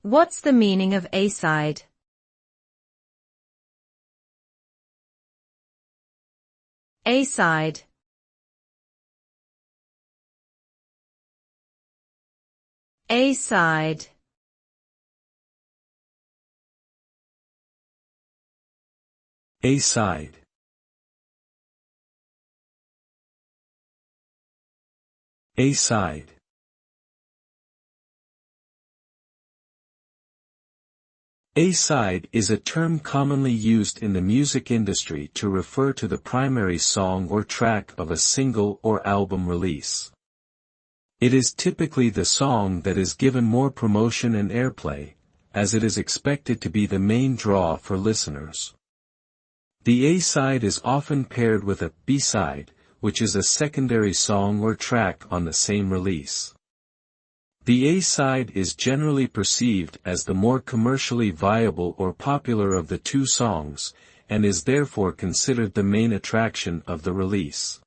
What's the meaning of A-side? A-side. A-side. A-side. A-side. A-side is a term commonly used in the music industry to refer to the primary song or track of a single or album release. It is typically the song that is given more promotion and airplay, as it is expected to be the main draw for listeners. The A-side is often paired with a B-side, which is a secondary song or track on the same release. The A-side is generally perceived as the more commercially viable or popular of the two songs, and is therefore considered the main attraction of the release.